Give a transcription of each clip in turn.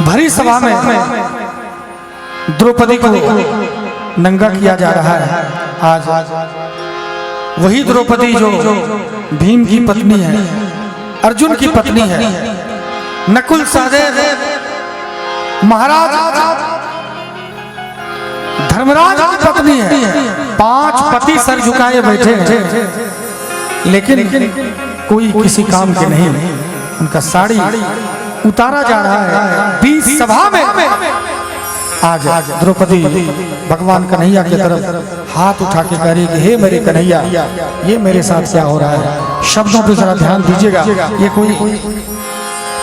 भरी सभा में द्रौपदी को नंगा किया जा रहा है। आज वही द्रौपदी जो भीम की पत्नी है, अर्जुन की पत्नी है, नकुल सहदेव महाराज धर्मराज की पत्नी है। 5 पति सर झुकाए बैठे हैं, लेकिन कोई किसी काम के नहीं। उनका साड़ी उतारा जा रहा है। 20 सभा में आज द्रौपदी भगवान कन्हैया की तरफ हाथ उठा के कह रही कि हे मेरे कन्हैया, ये मेरे साथ क्या हो रहा है। शब्दों पे जरा ध्यान दीजिएगा, ये कोई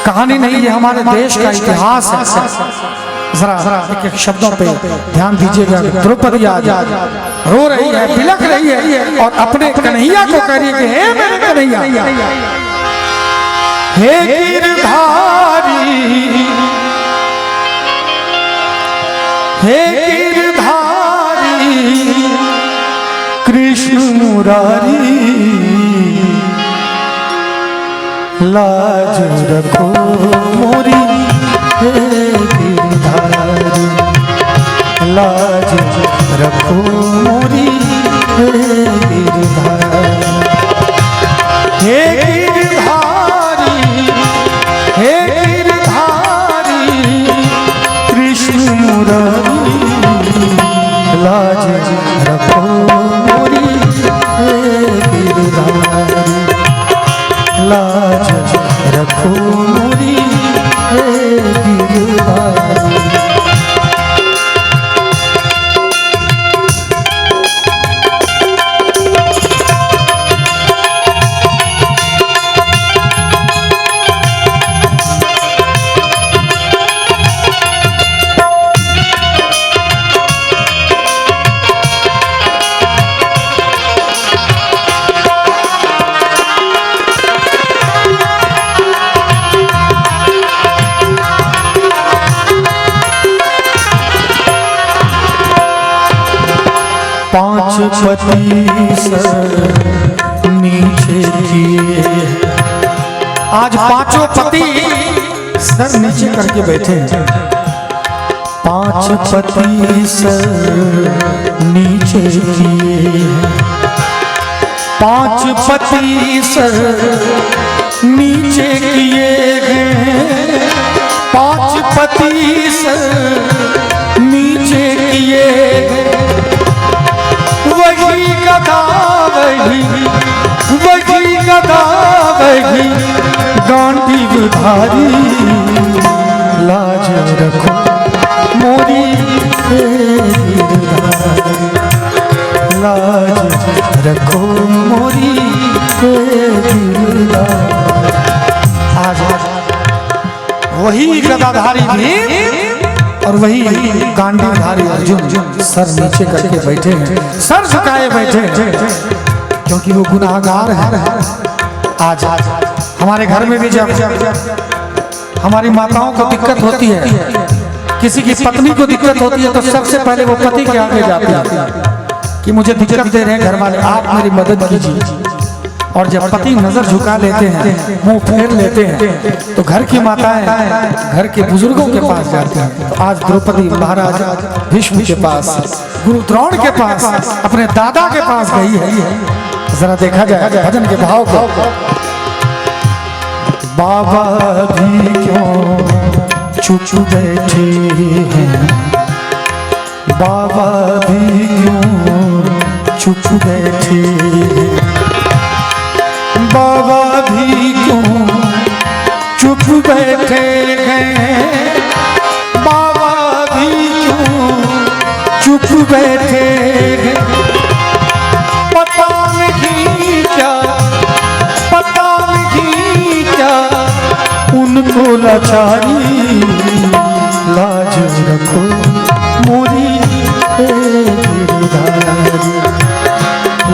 कहानी नहीं, ये हमारे देश का इतिहास है। जरा एक शब्दों पे ध्यान दीजिएगा। द्रौपदी आज रो रही है, बिलख रही है और अपने कन्हैया को कह रही है कि हे मेरे कन्हैया, हे गिरधारी, हे गिरधारी कृष्ण मुरारी, लाज रखो मोरी, हे गिरधारी लाज रखो मोरी, हे गिरधारी, हे गिरधारी, हे गिरधारी कृष्ण मुरारी, लाज रखो मोरी, हे गिरधारी लाज रखो मोरी, हे गिरधारी। पांच पति सर नीचे किए, आज 5 पति सर नीचे करके बैठे हैं। 5 पति सर नीचे किए, 5 पति सर नीचे किए गए, 5 पति सर नीचे किए गए। वही गदा वही गांडीव धारी, लाज रखो मोरी, हे गिरधारी लाज रखो मोरी, हे गिरधारी। आज वही गदाधारी भीम और वही गांडीवधारी अर्जुन सर नीचे करके बैठे हैं, सर झुकाए बैठे हैं, क्योंकि वो गुनाहगार है। आज हमारे घर में भी जब हमारी माताओं को दिक्कत होती है, किसी की पत्नी को दिक्कत होती है, तो सबसे पहले वो पति के आगे जाते हैं कि मुझे दिक्कत दे रहे हैं घर वाले, आप मेरी मदद कीजिए। और जब पति नजर झुका लेते हैं, मुंह फेर लेते हैं, तो घर की माताएं घर के बुजुर्गों के पास जाते हैं। तो आज द्रौपदी महाराज भीष्म के पास, गुरु द्रोण के पास, अपने दादा के पास गई है। जरा देखा जाए भजन के भाव को। बाबा भी क्यों चुप बैठे हैं, बाबा भी क्यों चुप बैठे हैं, बाबा भी क्यों चुप बैठे हैं, बाबा भी क्यों चुप बैठे हैं। पता नहीं क्या उनको लाचारी, लाज रखो मोरी, हे गिरधारी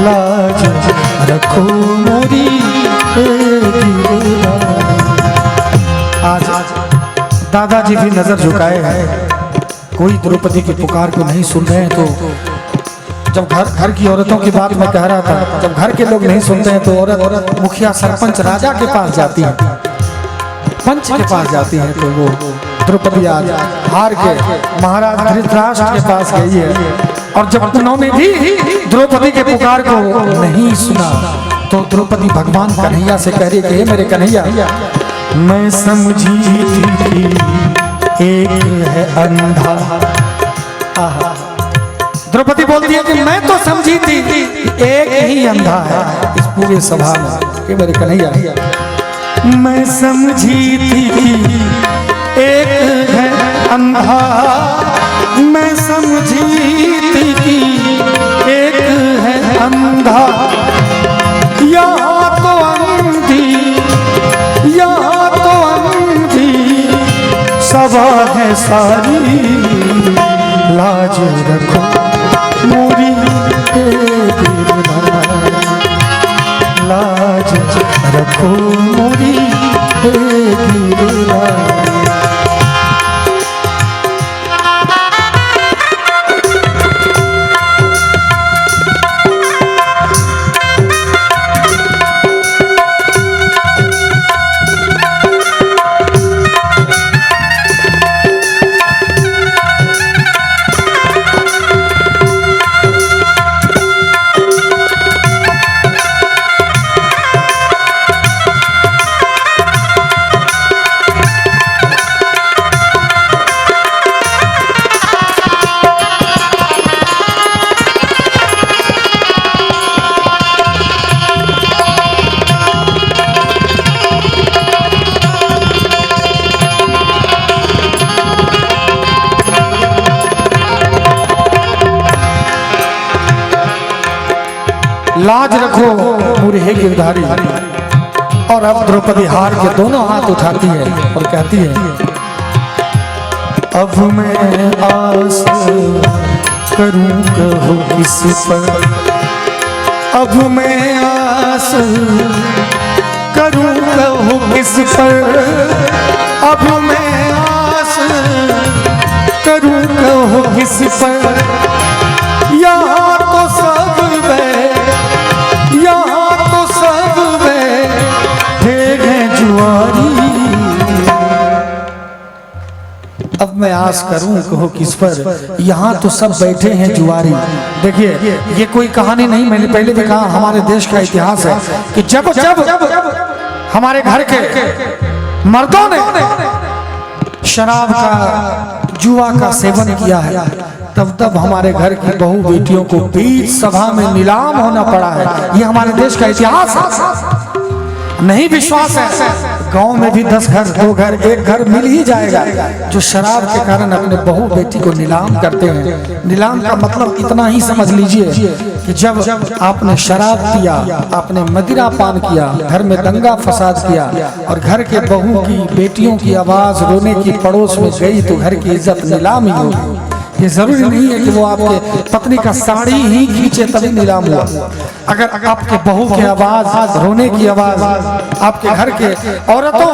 लाज रखो मोरी, हे गिरधारी। आज दादाजी भी नजर झुकाए हैं, कोई द्रौपदी की पुकार को नहीं सुन रहे हैं। तो जब घर की औरतों की बात मैं कह रहा था, जब घर के लोग नहीं सुनते हैं तो औरत मुखिया सरपंच राजा के पास जाती है। पंच के पास जाती है तो वो द्रौपदी आज हार के महाराज धृतराष्ट्र के पास गई है। और जब उन्होंने भी द्रौपदी के पुकार को नहीं सुना तो द्रौपदी भगवान कन्हैया से कह रही कि हे मेरे कन्हैया, मैं समझी थी एक है अंधा। द्रौपदी बोलती है कि मैं तो समझी थी एक ही अंधा है इस पूरे सभा में। हे मेरे कन्हैया, मैं समझी थी एक है अंधा, मैं समझी थी कि एक है अंधा, यहाँ तो अंधी, यहाँ तो अंधी सभा है सारी, लाज रखो मोरी लाज रखो मोरी लाज रखो मूर्हे गिरधारी। और अब द्रौपदी हार के दोनों हाथ उठाती है और कहती है, अब मैं आस करूं कहो किस पर, अब मैं आस करूं कहो किस पर, अब मैं आस करूं कहो किस पर, यहाँ तो सब यहाँ तो सब हैं जुआरी। अब मैं आस करूं कहो किस पर, यहाँ तो सब बैठे हैं जुआरी। देखिए ये कोई कहानी नहीं, मैंने पहले भी कहा हमारे देश का इतिहास है कि जब जब हमारे घर के मर्दों ने शराब का जुआ का सेवन किया है तब तब हमारे घर की बहू बेटियों को बीच सभा में नीलाम होना पड़ा है। ये हमारे देश का इतिहास है। नहीं विश्वास है, गांव में भी 10 घर 2 घर 1 घर मिल ही जाएगा जो शराब के कारण अपने बहू बेटी को नीलाम करते हैं। नीलाम का मतलब इतना ही समझ लीजिए कि जब आपने शराब पिया, आपने मदिरा पान किया, घर में दंगा फसाद किया और घर के बहू की बेटियों की आवाज रोने की पड़ोस में गई तो घर की इज्जत नीलाम ही होगी। ये जरूरी नहीं है कि वो आपके पत्नी का साड़ी ही खींचे तभी नीलाम हुआ। अगर आपके बहू की आवाज, रोने की आवाज, आपके घर के औरतों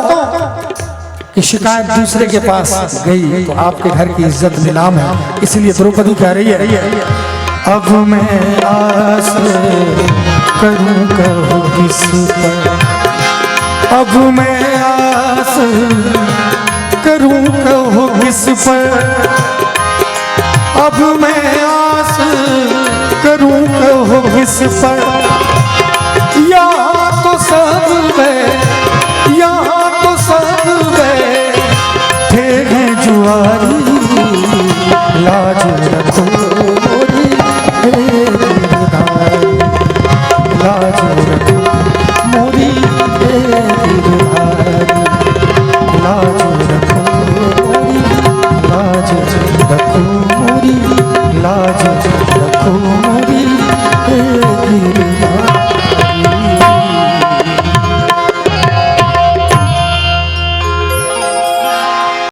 की शिकायत दूसरे के पास गई तो आपके घर की इज्जत नीलाम है। इसलिए द्रौपदी कह रही है, अब मैं आस करूं कहो किस पर, अब मैं आस करूं कहो किस पर, अब मैं आस करूं कहो किस पर, यहाँ तो सब